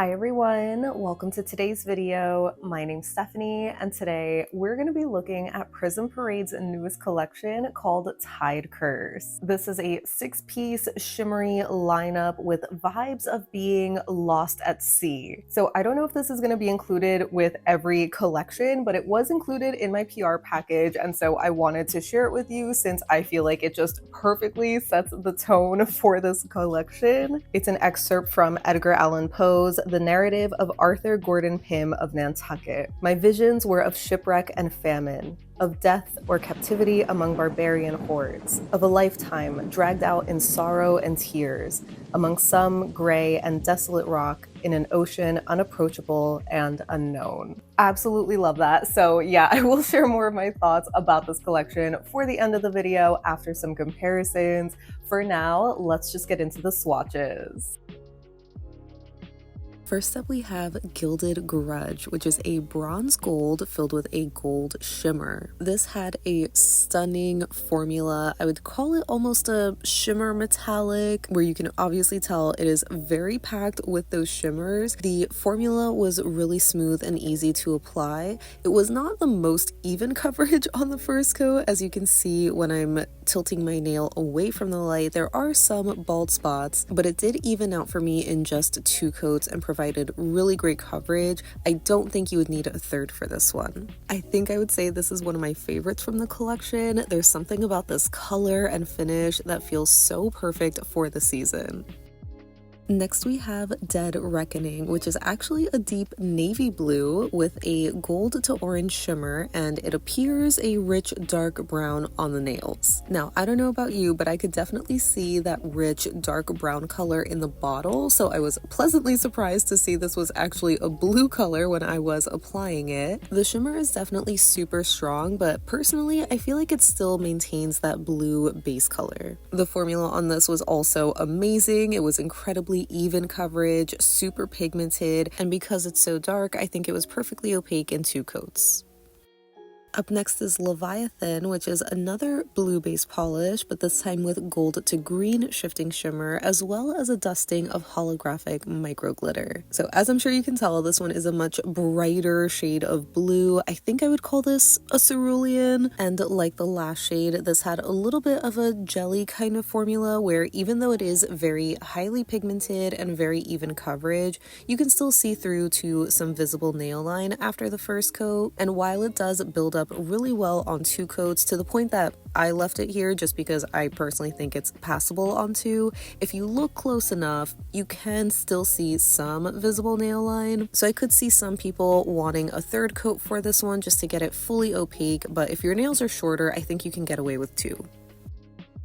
Hi everyone, welcome to today's video. My name's Stephanie and today we're going to be looking at Prism Parade's newest collection called TIDECURSED. This is a 6-piece shimmery lineup with vibes of being lost at sea. So I don't know if this is going to be included with every collection, but it was included in my PR package, and so I wanted to share it with you since I feel like it just perfectly sets the tone for this collection. It's an excerpt from Edgar Allan Poe's The Narrative of Arthur Gordon Pym of Nantucket. My visions were of shipwreck and famine, of death or captivity among barbarian hordes, of a lifetime dragged out in sorrow and tears, among some gray and desolate rock in an ocean unapproachable and unknown. Absolutely love that. So yeah, I will share more of my thoughts about this collection for the end of the video after some comparisons. For now, let's just get into the swatches. First up, we have Gilded Grudge, which is a bronze gold filled with a gold shimmer. This had a stunning formula. I would call it almost a shimmer metallic, where you can obviously tell it is very packed with those shimmers. The formula was really smooth and easy to apply. It was not the most even coverage on the first coat. As you can see when I'm tilting my nail away from the light, there are some bald spots, but it did even out for me in just 2 coats and provided really great coverage. I don't think you would need a third for this one. I think I would say this is one of my favorites from the collection. There's something about this color and finish that feels so perfect for the season. Next we have Dead Reckoning, which is actually a deep navy blue with a gold to orange shimmer, and it appears a rich dark brown on the nails. Now, I don't know about you, but I could definitely see that rich dark brown color in the bottle, so I was pleasantly surprised to see this was actually a blue color when I was applying it. The shimmer is definitely super strong, but personally, I feel like it still maintains that blue base color. The formula on this was also amazing. It was incredibly even coverage, super pigmented, and because it's so dark, I think it was perfectly opaque in 2 coats. Up next is Leviathan, which is another blue base polish, but this time with gold to green shifting shimmer, as well as a dusting of holographic micro glitter. So as I'm sure you can tell, this one is a much brighter shade of blue. I think I would call this a cerulean, and like the last shade, this had a little bit of a jelly kind of formula where even though it is very highly pigmented and very even coverage, you can still see through to some visible nail line after the first coat. And while it does build up really well on 2 coats, to the point that I left it here just because I personally think it's passable on 2, if you look close enough, you can still see some visible nail line. So I could see some people wanting a 3rd coat for this one just to get it fully opaque, but if your nails are shorter, I think you can get away with 2.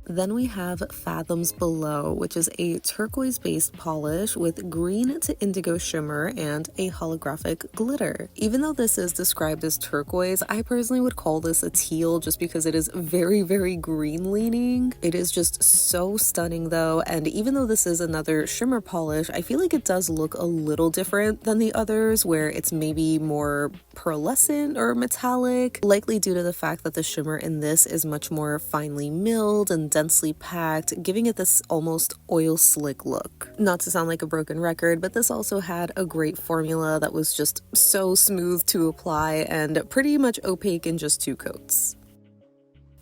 Then we have Fathom's Below, which is a turquoise-based polish with green to indigo shimmer and a holographic glitter. Even though this is described as turquoise, I personally would call this a teal just because it is very, very green leaning. It is just so stunning though, and even though this is another shimmer polish, I feel like it does look a little different than the others, where it's maybe more pearlescent or metallic, likely due to the fact that the shimmer in this is much more finely milled and densely packed, giving it this almost oil slick look. Not to sound like a broken record, but this also had a great formula that was just so smooth to apply and pretty much opaque in just 2 coats.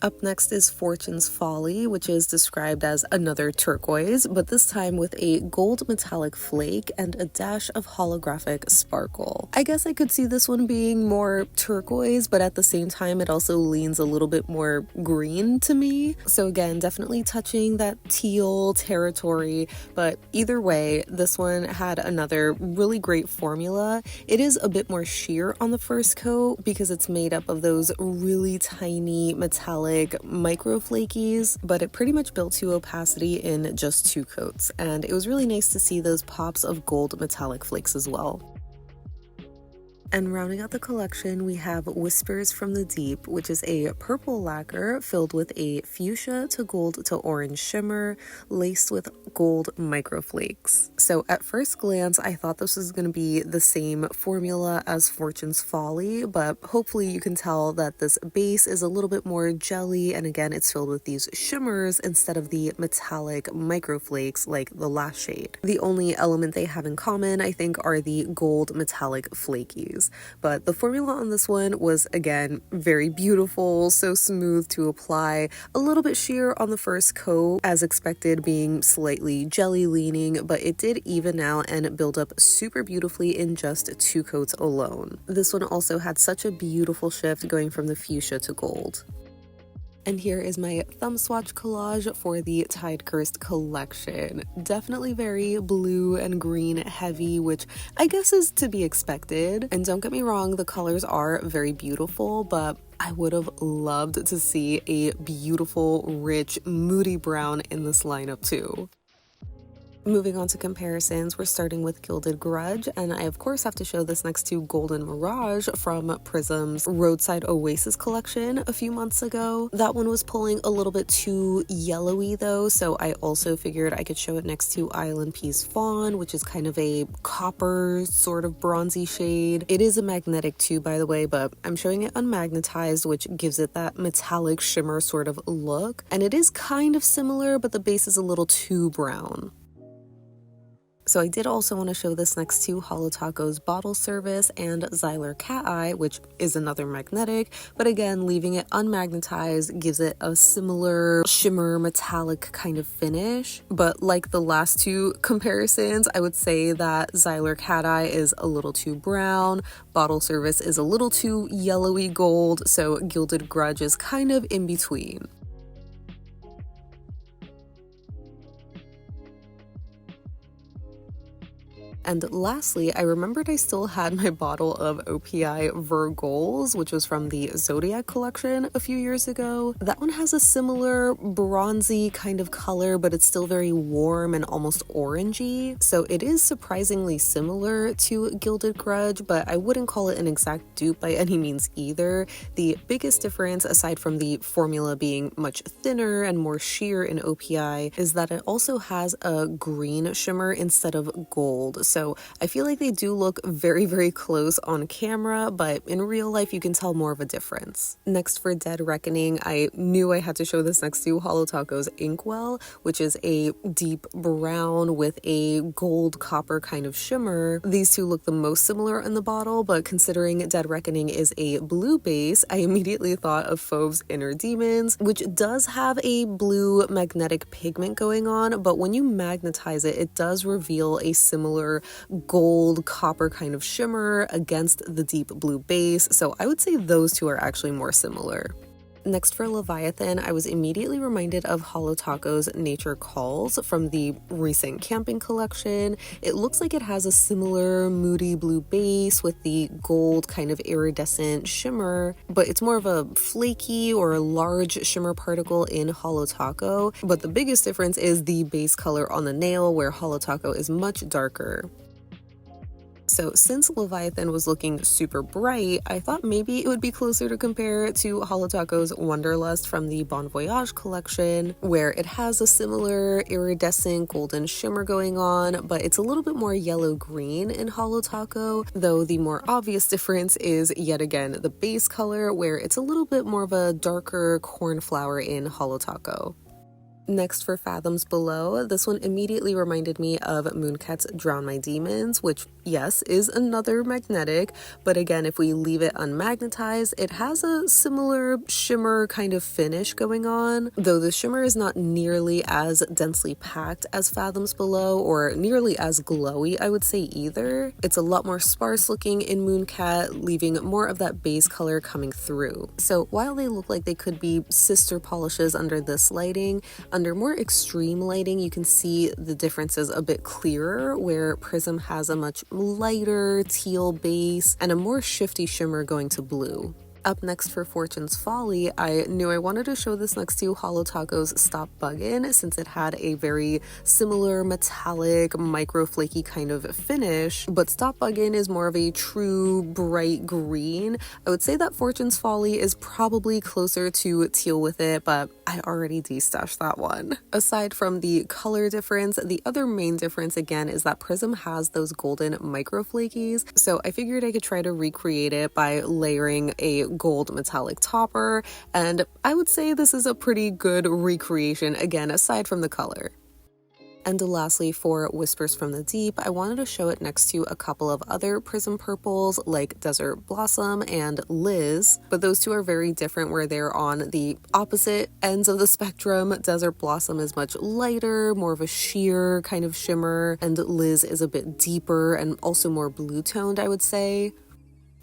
Up next is Fortune's Folly, which is described as another turquoise, but this time with a gold metallic flake and a dash of holographic sparkle. I guess I could see this one being more turquoise, but at the same time it also leans a little bit more green to me. So again, definitely touching that teal territory, but either way, this one had another really great formula. It is a bit more sheer on the first coat because it's made up of those really tiny metallic micro flakies, but it pretty much built to opacity in just 2 coats, and it was really nice to see those pops of gold metallic flakes as well. And rounding out the collection, we have Whispers from the Deep, which is a purple lacquer filled with a fuchsia to gold to orange shimmer laced with gold microflakes. So at first glance, I thought this was going to be the same formula as Fortune's Folly, but hopefully you can tell that this base is a little bit more jelly, and again, it's filled with these shimmers instead of the metallic microflakes like the last shade. The only element they have in common, I think, are the gold metallic flakies. But the formula on this one was, again, very beautiful, so smooth to apply, a little bit sheer on the first coat, as expected, being slightly jelly leaning, but it did even out and build up super beautifully in just 2 coats alone. This one also had such a beautiful shift going from the fuchsia to gold. And here is my thumb swatch collage for the TIDECURSED collection. Definitely very blue and green heavy, which I guess is to be expected. And don't get me wrong, the colors are very beautiful, but I would have loved to see a beautiful, rich, moody brown in this lineup too. Moving on to comparisons, we're starting with Gilded Grudge, and I of course have to show this next to Golden Mirage from Prism's Roadside Oasis collection a few months ago. That one was pulling a little bit too yellowy though, so I also figured I could show it next to ILNP's Fawn, which is kind of a copper sort of bronzy shade. It is a magnetic too, by the way, but I'm showing it unmagnetized, which gives it that metallic shimmer sort of look, and it is kind of similar, but the base is a little too brown. So I did also want to show this next to Holo Taco's Bottle Service and Zyler Cat Eye, which is another magnetic, but again, leaving it unmagnetized gives it a similar shimmer metallic kind of finish. But like the last 2 comparisons, I would say that Zyler Cat Eye is a little too brown, Bottle Service is a little too yellowy gold, so Gilded Grudge is kind of in between. And lastly, I remembered I still had my bottle of OPI Virgoals, which was from the Zodiac collection a few years ago. That one has a similar bronzy kind of color, but it's still very warm and almost orangey. So it is surprisingly similar to Gilded Grudge, but I wouldn't call it an exact dupe by any means either. The biggest difference, aside from the formula being much thinner and more sheer in OPI, is that it also has a green shimmer instead of gold. So I feel like they do look very, very close on camera, but in real life you can tell more of a difference. Next for Dead Reckoning, I knew I had to show this next to Holo Taco's Inkwell, which is a deep brown with a gold copper kind of shimmer. These two look the most similar in the bottle, but considering Dead Reckoning is a blue base, I immediately thought of Fauve's Inner Demons, which does have a blue magnetic pigment going on, but when you magnetize it, it does reveal a similar gold copper kind of shimmer against the deep blue base, so I would say those two are actually more similar. Next for Leviathan, I was immediately reminded of Holo Taco's Nature Calls from the recent camping collection. It looks like it has a similar moody blue base with the gold kind of iridescent shimmer, but it's more of a flaky or a large shimmer particle in Holo Taco. But the biggest difference is the base color on the nail, where Holo Taco is much darker. So since Leviathan was looking super bright, I thought maybe it would be closer to compare to Holo Taco's Wanderlust from the Bon Voyage collection, where it has a similar iridescent golden shimmer going on, but it's a little bit more yellow-green in Holo Taco, though the more obvious difference is yet again the base color, where it's a little bit more of a darker cornflower in Holo Taco. Next for Fathoms Below, this one immediately reminded me of Mooncat's Drown My Demons, which, yes, is another magnetic, but again, if we leave it unmagnetized, it has a similar shimmer kind of finish going on, though the shimmer is not nearly as densely packed as Fathoms Below, or nearly as glowy, I would say, either. It's a lot more sparse looking in Mooncat, leaving more of that base color coming through. So while they look like they could be sister polishes under this lighting, under more extreme lighting, you can see the differences a bit clearer, where Prism has a much lighter teal base and a more shifty shimmer going to blue. Up next for Fortune's Folly, I knew I wanted to show this next to Holo Taco's Stop Buggin since it had a very similar metallic, micro flaky kind of finish, but Stop Buggin is more of a true bright green. I would say that Fortune's Folly is probably closer to teal with it, but I already destashed that one. Aside from the color difference, the other main difference again is that Prism has those golden micro flakies, so I figured I could try to recreate it by layering a gold metallic topper, and I would say this is a pretty good recreation, again, aside from the color. And lastly, for Whispers from the Deep, I wanted to show it next to a couple of other Prism purples like Desert Blossom and Liz, but those two are very different where they're on the opposite ends of the spectrum. Desert Blossom is much lighter, more of a sheer kind of shimmer, and Liz is a bit deeper and also more blue toned, I would say.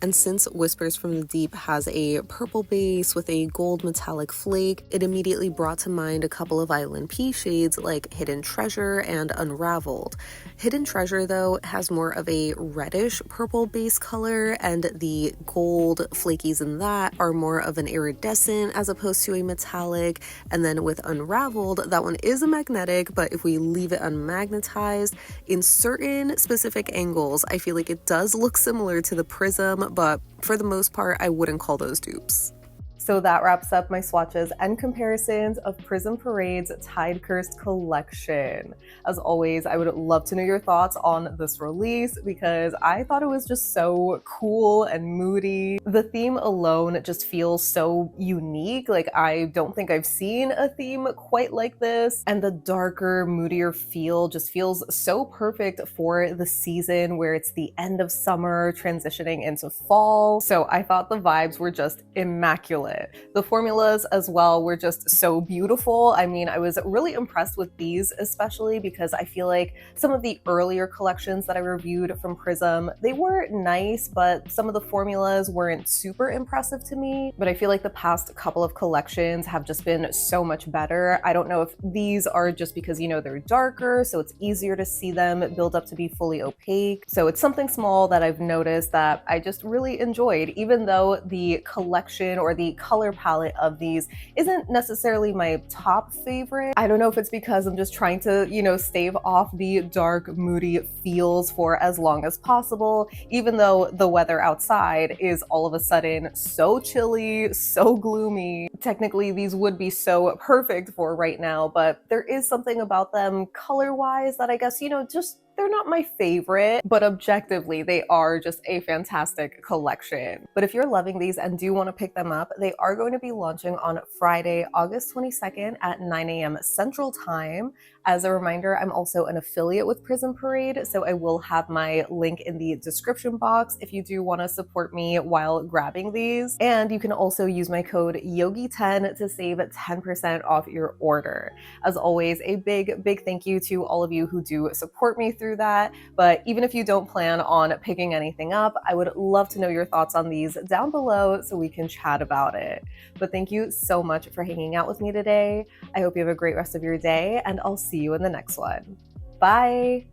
And since Whispers from the Deep has a purple base with a gold metallic flake, it immediately brought to mind a couple of ILNP shades like Hidden Treasure and Unraveled. Hidden Treasure, though, has more of a reddish purple base color, and the gold flakies in that are more of an iridescent as opposed to a metallic. And then with Unraveled, that one is a magnetic, but if we leave it unmagnetized, in certain specific angles, I feel like it does look similar to the Prism, but for the most part, I wouldn't call those dupes. So that wraps up my swatches and comparisons of Prism Parade's TIDECURSED collection. As always, I would love to know your thoughts on this release because I thought it was just so cool and moody. The theme alone just feels so unique. Like, I don't think I've seen a theme quite like this. And the darker, moodier feel just feels so perfect for the season where it's the end of summer, transitioning into fall. So I thought the vibes were just immaculate. The formulas as well were just so beautiful. I mean, I was really impressed with these, especially because I feel like some of the earlier collections that I reviewed from Prism, they were nice, but some of the formulas weren't super impressive to me. But I feel like the past couple of collections have just been so much better. I don't know if these are just because, you know, they're darker, so it's easier to see them build up to be fully opaque. So it's something small that I've noticed that I just really enjoyed, even though the collection or the color palette of these isn't necessarily my top favorite. I don't know if it's because I'm just trying to, you know, stave off the dark, moody feels for as long as possible, even though the weather outside is all of a sudden so chilly, so gloomy. Technically, these would be so perfect for right now, but there is something about them color-wise that I guess, you know, just they're not my favorite, but objectively, they are just a fantastic collection. But if you're loving these and do want to pick them up, they are going to be launching on Friday, August 22nd at 9 a.m. Central Time. As a reminder, I'm also an affiliate with Prism Parade, so I will have my link in the description box if you do want to support me while grabbing these. And you can also use my code YOGI10 to save 10% off your order. As always, a big thank you to all of you who do support me through that. But even if you don't plan on picking anything up, I would love to know your thoughts on these down below so we can chat about it. But thank you so much for hanging out with me today. I hope you have a great rest of your day, and I'll see you in the next one. Bye!